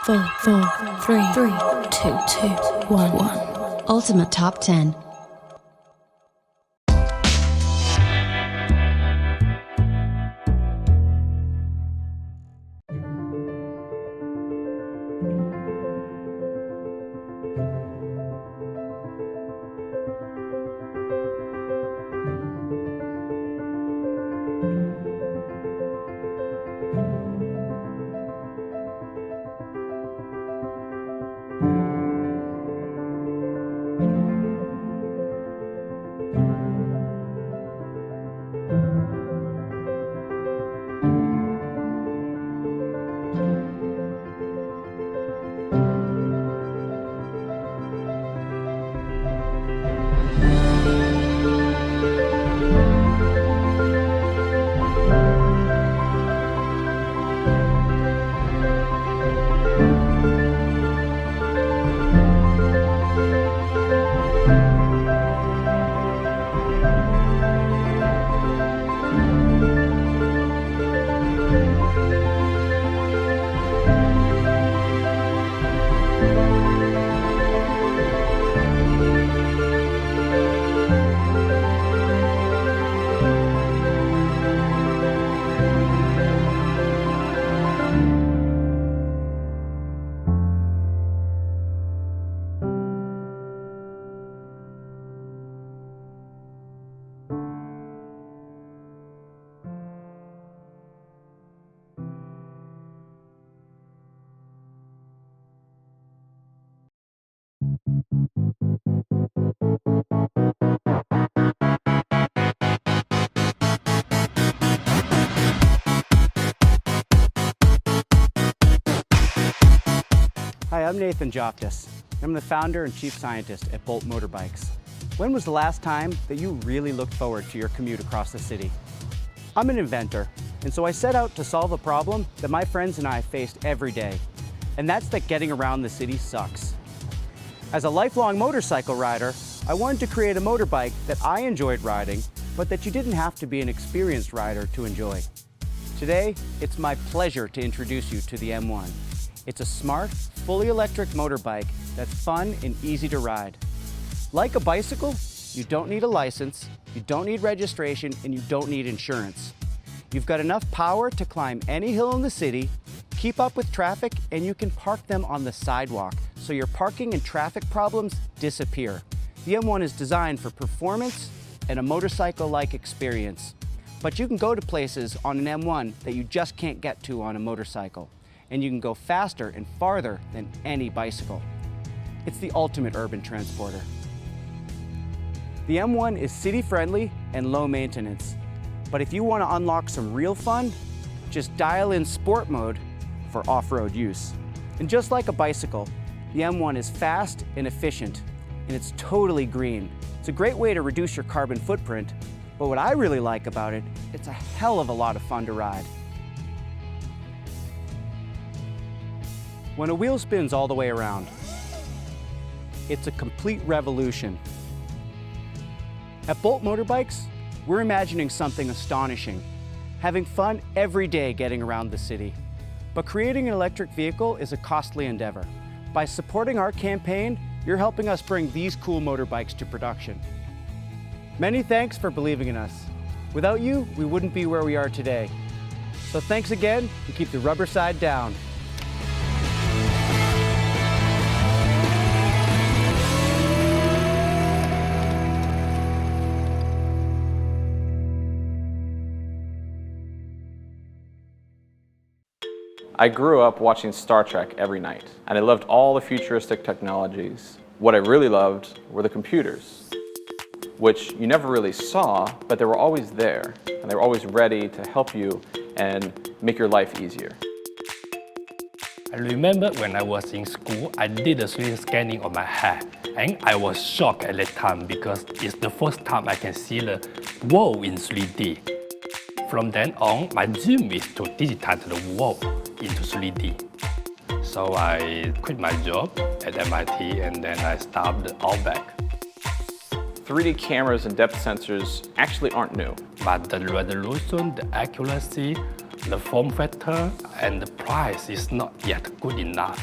4, 3, 2, 1. Ultimate Top 10. Hi, I'm Nathan Joptis. I'm the founder and chief scientist at Bolt Motorbikes. When was the last time that you really looked forward to your commute across the city? I'm an inventor, and so I set out to solve a problem that my friends and I faced every day, and that's that getting around the city sucks. As a lifelong motorcycle rider, I wanted to create a motorbike that I enjoyed riding, but that you didn't have to be an experienced rider to enjoy. Today, it's my pleasure to introduce you to the M1. It's a smart, fully electric motorbike that's fun and easy to ride. Like a bicycle, you don't need a license, you don't need registration, and you don't need insurance. You've got enough power to climb any hill in the city, keep up with traffic, and you can park them on the sidewalk, so your parking and traffic problems disappear. The M1 is designed for performance and a motorcycle-like experience. But you can go to places on an M1 that you just can't get to on a motorcycle. And you can go faster and farther than any bicycle. It's the ultimate urban transporter. The M1 is city-friendly and low maintenance. But if you want to unlock some real fun, just dial in sport mode for off-road use. And just like a bicycle, the M1 is fast and efficient, and it's totally green. It's a great way to reduce your carbon footprint, but what I really like about it, it's a hell of a lot of fun to ride. When a wheel spins all the way around, it's a complete revolution. At Bolt Motorbikes, we're imagining something astonishing, having fun every day getting around the city. But creating an electric vehicle is a costly endeavor. By supporting our campaign, you're helping us bring these cool motorbikes to production. Many thanks for believing in us. Without you, we wouldn't be where we are today. So thanks again, and keep the rubber side down. I grew up watching Star Trek every night, and I loved all the futuristic technologies. What I really loved were the computers, which you never really saw, but they were always there, and they were always ready to help you and make your life easier. I remember when I was in school, I did a 3D scanning of my hair, and I was shocked at that time because it's the first time I can see the world in 3D. From then on, my dream is to digitize the world into 3D. So I quit my job at MIT and then I started Orbec. 3D cameras and depth sensors actually aren't new. But the resolution, the accuracy the form factor and the price is not yet good enough.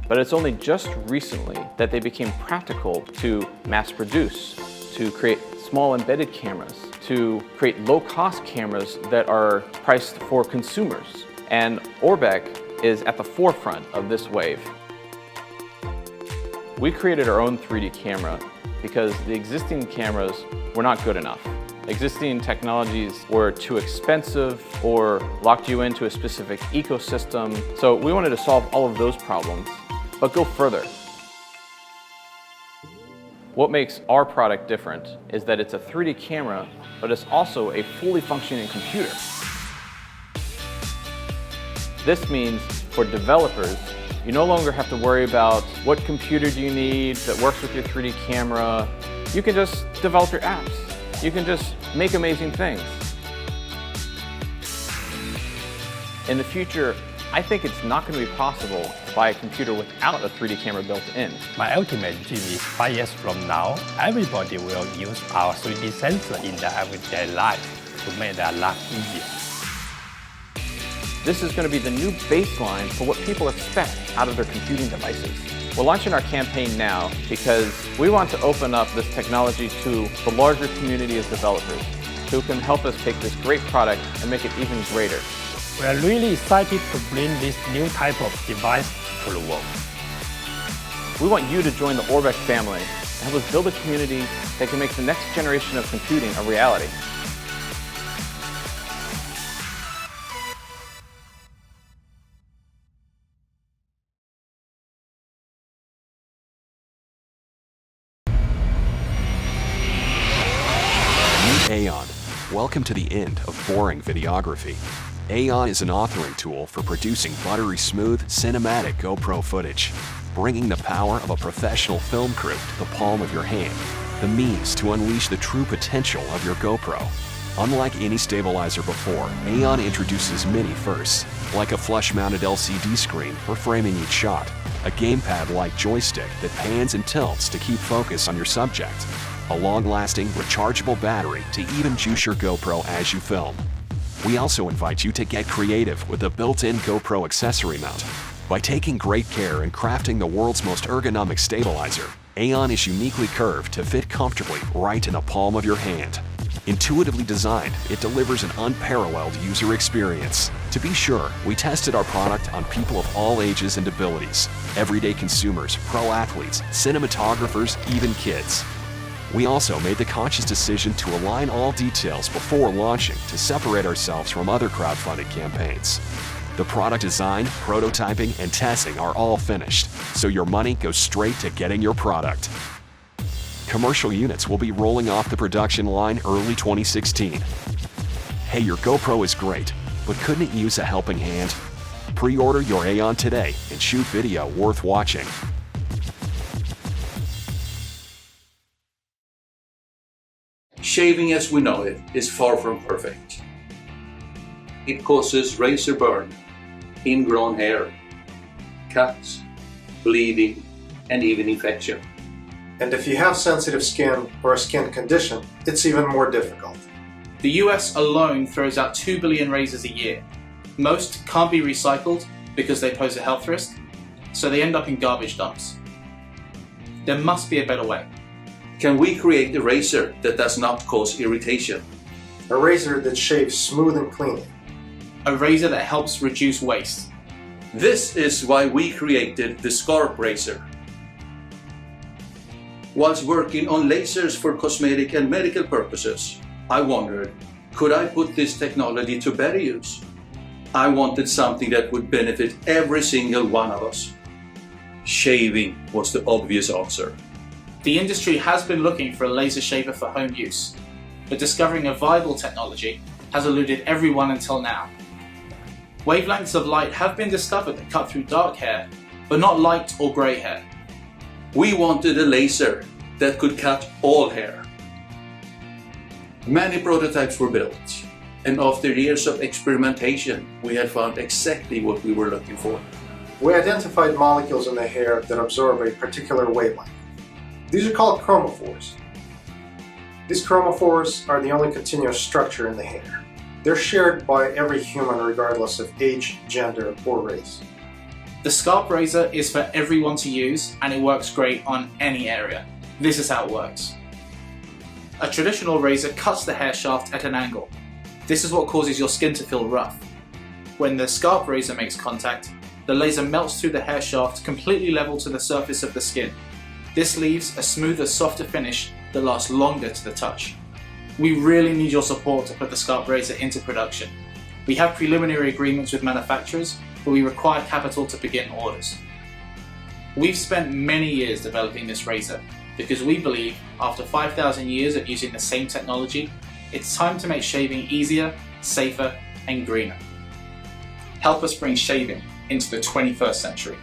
But it's only just recently that they became practical to mass produce, to create small embedded cameras, to create low-cost cameras that are priced for consumers. And Orbec is at the forefront of this wave. We created our own 3D camera because the existing cameras were not good enough. Existing technologies were too expensive or locked you into a specific ecosystem. So we wanted to solve all of those problems, but go further. What makes our product different is that it's a 3D camera, but it's also a fully functioning computer. This means for developers, you no longer have to worry about what computer do you need that works with your 3D camera. You can just develop your apps. You can just make amazing things. In the future, I think it's not going to be possible to buy a computer without a 3D camera built in. My ultimate dream is 5 years from now, everybody will use our 3D sensor in their everyday life to make their life easier. This is going to be the new baseline for what people expect out of their computing devices. We're launching our campaign now because we want to open up this technology to the larger community of developers who can help us take this great product and make it even greater. We are really excited to bring this new type of device to the world. We want you to join the Orbec family and help us build a community that can make the next generation of computing a reality. Aon. Welcome to the end of boring videography. Aon is an authoring tool for producing buttery smooth, cinematic GoPro footage, bringing the power of a professional film crew to the palm of your hand, the means to unleash the true potential of your GoPro. Unlike any stabilizer before, Aon introduces many firsts, like a flush-mounted LCD screen for framing each shot, a gamepad-like joystick that pans and tilts to keep focus on your subject, a long-lasting, rechargeable battery to even juice your GoPro as you film. We also invite you to get creative with the built-in GoPro accessory mount. By taking great care in crafting the world's most ergonomic stabilizer, Aon is uniquely curved to fit comfortably right in the palm of your hand. Intuitively designed, it delivers an unparalleled user experience. To be sure, we tested our product on people of all ages and abilities, everyday consumers, pro athletes, cinematographers, even kids. We also made the conscious decision to align all details before launching to separate ourselves from other crowdfunded campaigns. The product design, prototyping, and testing are all finished, so your money goes straight to getting your product. Commercial units will be rolling off the production line early 2016. Hey, your GoPro is great, but couldn't it use a helping hand? Pre-order your Aon today and shoot video worth watching. Shaving as we know it is far from perfect. It causes razor burn, ingrown hair, cuts, bleeding, and even infection. And if you have sensitive skin or a skin condition, it's even more difficult. The US alone throws out 2 billion razors a year. Most can't be recycled because they pose a health risk, so they end up in garbage dumps. There must be a better way. Can we create a razor that does not cause irritation? A razor that shaves smooth and clean. A razor that helps reduce waste. This is why we created the Skarp razor. Whilst working on lasers for cosmetic and medical purposes, I wondered, could I put this technology to better use? I wanted something that would benefit every single one of us. Shaving was the obvious answer. The industry has been looking for a laser shaver for home use, but discovering a viable technology has eluded everyone until now. Wavelengths of light have been discovered that cut through dark hair, but not light or grey hair. We wanted a laser that could cut all hair. Many prototypes were built, and after years of experimentation, we had found exactly what we were looking for. We identified molecules in the hair that absorb a particular wavelength. These are called chromophores. These chromophores are the only continuous structure in the hair. They're They're shared by every human regardless of age, gender, or race. The Skarp razor is for everyone to use and it works great on any area. This is how it works. A traditional razor cuts the hair shaft at an angle. This is what causes your skin to feel rough. When the Skarp razor makes contact, the laser melts through the hair shaft completely level to the surface of the skin. This leaves a smoother, softer finish that lasts longer to the touch. We really need your support to put the Skarp razor into production. We have preliminary agreements with manufacturers, but we require capital to begin orders. We've spent many years developing this razor because we believe after 5,000 years of using the same technology, it's time to make shaving easier, safer, and greener. Help us bring shaving into the 21st century.